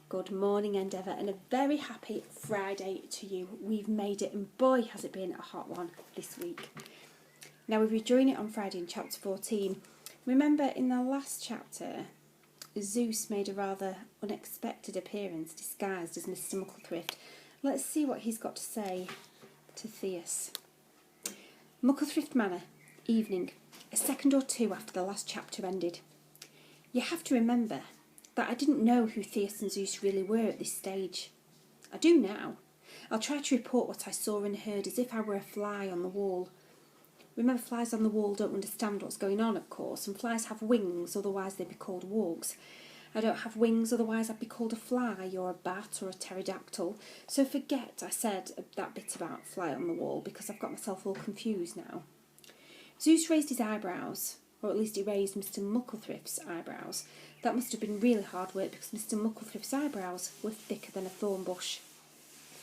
Good morning, Endeavour, and a very happy Friday to you. We've made it, and boy, has it been a hot one this week. Now, we've been doing it on Friday in chapter 14. Remember, in the last chapter, Zeus made a rather unexpected appearance, disguised as Mr. Mucklethrift. Let's see what he's got to say to Theus. Mucklethrift Manor, evening, a second or two after the last chapter ended. You have to remember that I didn't know who Theus and Zeus really were at this stage. I do now. I'll try to report what I saw and heard as if I were a fly on the wall. Remember, flies on the wall don't understand what's going on, of course, and flies have wings, otherwise they'd be called wargs. I don't have wings, otherwise I'd be called a fly, or a bat, or a pterodactyl. So forget I said that bit about fly on the wall, because I've got myself all confused now. Zeus raised his eyebrows, or at least he raised Mr. Mucklethrift's eyebrows. That must have been really hard work, because Mr. Mucklethrift's eyebrows were thicker than a thorn bush.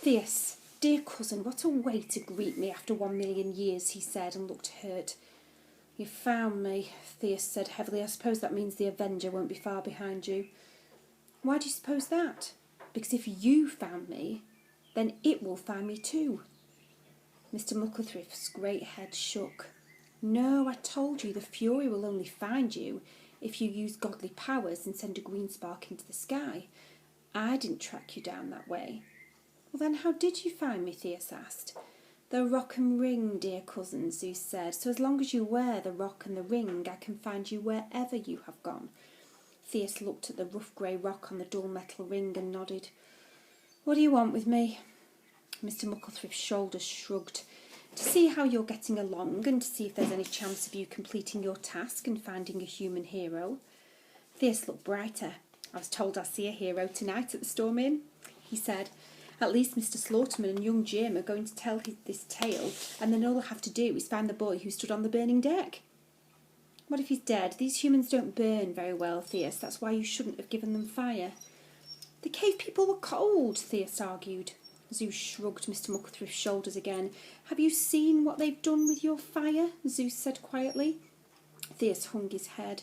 Theus, dear cousin, what a way to greet me after 1,000,000 years, he said, and looked hurt. You found me, Theus said heavily. I suppose that means the Avenger won't be far behind you. Why do you suppose that? Because if you found me, then it will find me too. Mr. Mucklethrift's great head shook. No, I told you the Fury will only find you if you use godly powers and send a green spark into the sky. I didn't track you down that way. Well, then how did you find me? Theus asked. The rock and ring, dear cousin, Zeus said. So as long as you wear the rock and the ring, I can find you wherever you have gone. Theus looked at the rough grey rock on the dull metal ring and nodded. What do you want with me? Mr. Mucklethrift's shoulders shrugged. To see how you're getting along and to see if there's any chance of you completing your task and finding a human hero. Theus looked brighter. I was told I'll see a hero tonight at the Storm Inn, he said. At least Mr. Slaughterman and young Jim are going to tell this tale, and then all I'll have to do is find the boy who stood on the burning deck. What if he's dead? These humans don't burn very well, Theus. That's why you shouldn't have given them fire. The cave people were cold, Theus argued. Zeus shrugged Mr. Mucklethrift's shoulders again. Have you seen what they've done with your fire? Zeus said quietly. Theus hung his head.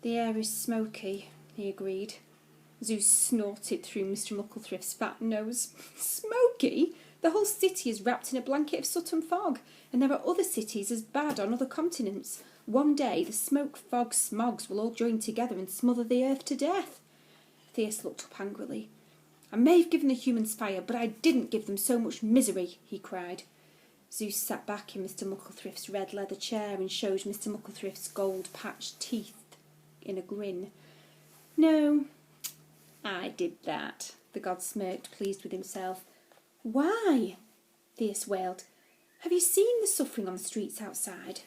The air is smoky, he agreed. Zeus snorted through Mr. Mucklethrift's fat nose. Smoky? The whole city is wrapped in a blanket of soot and fog, and there are other cities as bad on other continents. One day the smoke, fog, smogs will all join together and smother the earth to death. Theus looked up angrily. I may have given the humans fire, but I didn't give them so much misery, he cried. Zeus sat back in Mr. Mucklethrift's red leather chair and showed Mr. Mucklethrift's gold-patched teeth in a grin. No, I did that, the god smirked, pleased with himself. Why? Theus wailed. Have you seen the suffering on the streets outside?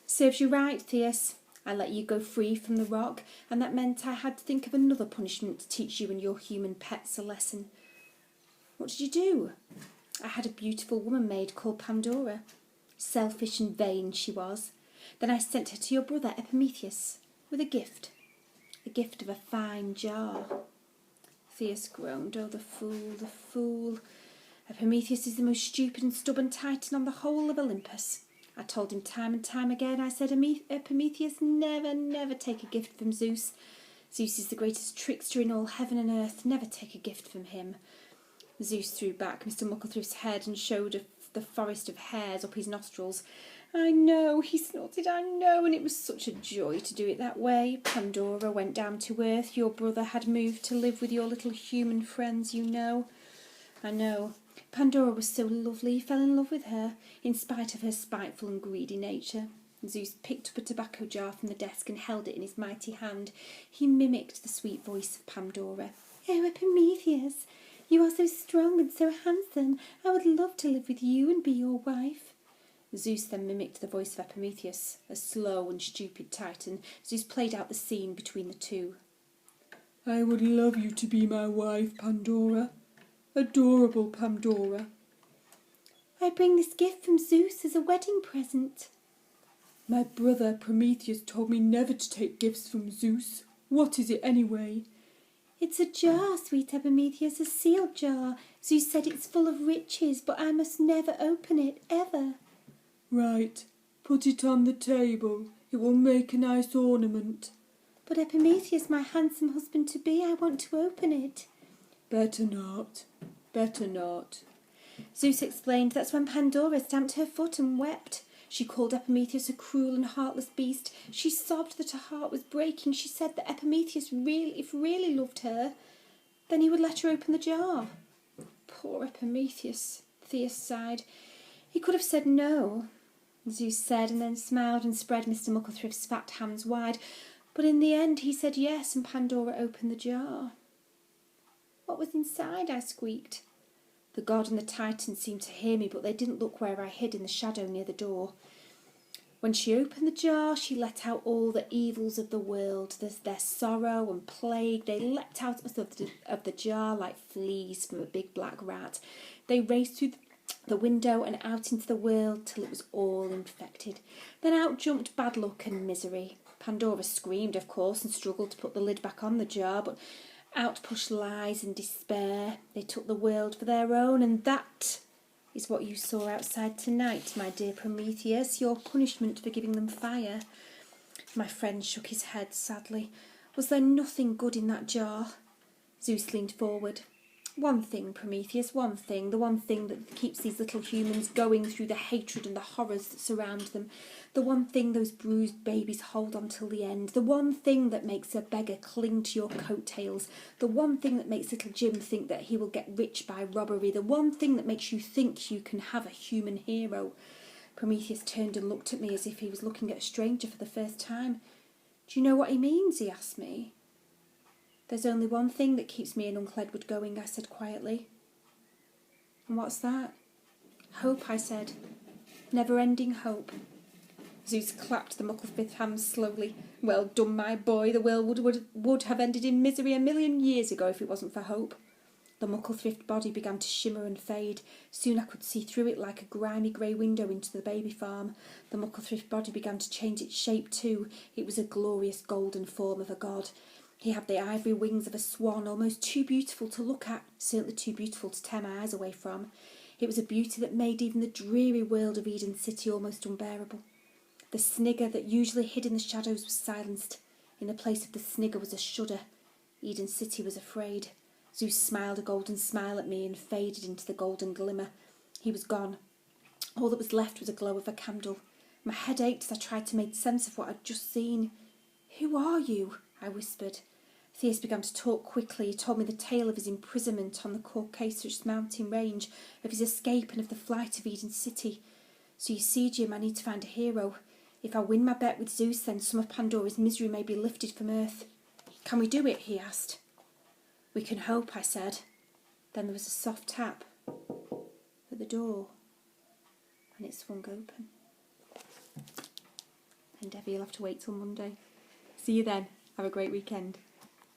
Serves you right, Theus. I let you go free from the rock, and that meant I had to think of another punishment to teach you and your human pets a lesson. What did you do? I had a beautiful woman maid called Pandora. Selfish and vain she was. Then I sent her to your brother Epimetheus with a gift of a fine jar. Theus groaned. Oh, the fool, the fool. Epimetheus is the most stupid and stubborn titan on the whole of Olympus. I told him time and time again, I said, Epimetheus, never take a gift from Zeus. Zeus is the greatest trickster in all heaven and earth. Never take a gift from him. Zeus threw back Mr. Mucklethrift's head and showed the forest of hairs up his nostrils. I know, he snorted, I know, and it was such a joy to do it that way. Pandora went down to earth. Your brother had moved to live with your little human friends, you know. I know. Pandora was so lovely, he fell in love with her, in spite of her spiteful and greedy nature. Zeus picked up a tobacco jar from the desk and held it in his mighty hand. He mimicked the sweet voice of Pandora. Oh, Epimetheus, you are so strong and so handsome. I would love to live with you and be your wife. Zeus then mimicked the voice of Epimetheus, a slow and stupid titan. Zeus played out the scene between the two. I would love you to be my wife, Pandora. Adorable Pandora. I bring this gift from Zeus as a wedding present. My brother Prometheus told me never to take gifts from Zeus. What is it anyway? It's a jar, sweet Epimetheus, a sealed jar. Zeus said it's full of riches, but I must never open it, ever. Right. Put it on the table. It will make a nice ornament. But Epimetheus, my handsome husband-to-be, I want to open it. Better not, better not. Zeus explained that's when Pandora stamped her foot and wept. She called Epimetheus a cruel and heartless beast. She sobbed that her heart was breaking. She said that Epimetheus really loved her, then he would let her open the jar. Poor Epimetheus, Theus sighed. He could have said no, Zeus said, and then smiled and spread Mr. Mucklethrift's fat hands wide. But in the end he said yes, and Pandora opened the jar. What was inside? I squeaked. The god and the titan seemed to hear me, but they didn't look where I hid in the shadow near the door. When she opened the jar, she let out all the evils of the world. There's their sorrow and plague. They leapt out of the jar like fleas from a big black rat. They raced through the window and out into the world till it was all infected. Then out jumped bad luck and misery. Pandora screamed, of course, and struggled to put the lid back on the jar, but out pushed lies and despair. They took the world for their own, and that is what you saw outside tonight, my dear Prometheus, your punishment for giving them fire. My friend shook his head sadly. Was there nothing good in that jar? Zeus leaned forward. One thing, Prometheus, one thing, the one thing that keeps these little humans going through the hatred and the horrors that surround them, the one thing those bruised babies hold on till the end, the one thing that makes a beggar cling to your coattails, the one thing that makes little Jim think that he will get rich by robbery, the one thing that makes you think you can have a human hero. Prometheus turned and looked at me as if he was looking at a stranger for the first time. Do you know what he means? He asked me. There's only one thing that keeps me and Uncle Edward going, I said quietly. And what's that? Hope, I said. Never-ending hope. Zeus clapped the Mucklethrift hands slowly. Well done, my boy. The world would have ended in misery 1,000,000 years ago if it wasn't for hope. The Mucklethrift body began to shimmer and fade. Soon I could see through it like a grimy grey window into the baby farm. The Mucklethrift body began to change its shape too. It was a glorious golden form of a god. He had the ivory wings of a swan, almost too beautiful to look at, certainly too beautiful to tear my eyes away from. It was a beauty that made even the dreary world of Eden City almost unbearable. The snigger that usually hid in the shadows was silenced. In the place of the snigger was a shudder. Eden City was afraid. Zeus smiled a golden smile at me and faded into the golden glimmer. He was gone. All that was left was a glow of a candle. My head ached as I tried to make sense of what I'd just seen. Who are you? I whispered. Theus began to talk quickly. He told me the tale of his imprisonment on the Caucasus mountain range, of his escape and of the flight of Eden City. So you see, Jim, I need to find a hero. If I win my bet with Zeus, then some of Pandora's misery may be lifted from Earth. Can we do it? He asked. We can hope, I said. Then there was a soft tap at the door, and it swung open. Endeavour, you'll have to wait till Monday. See you then. Have a great weekend.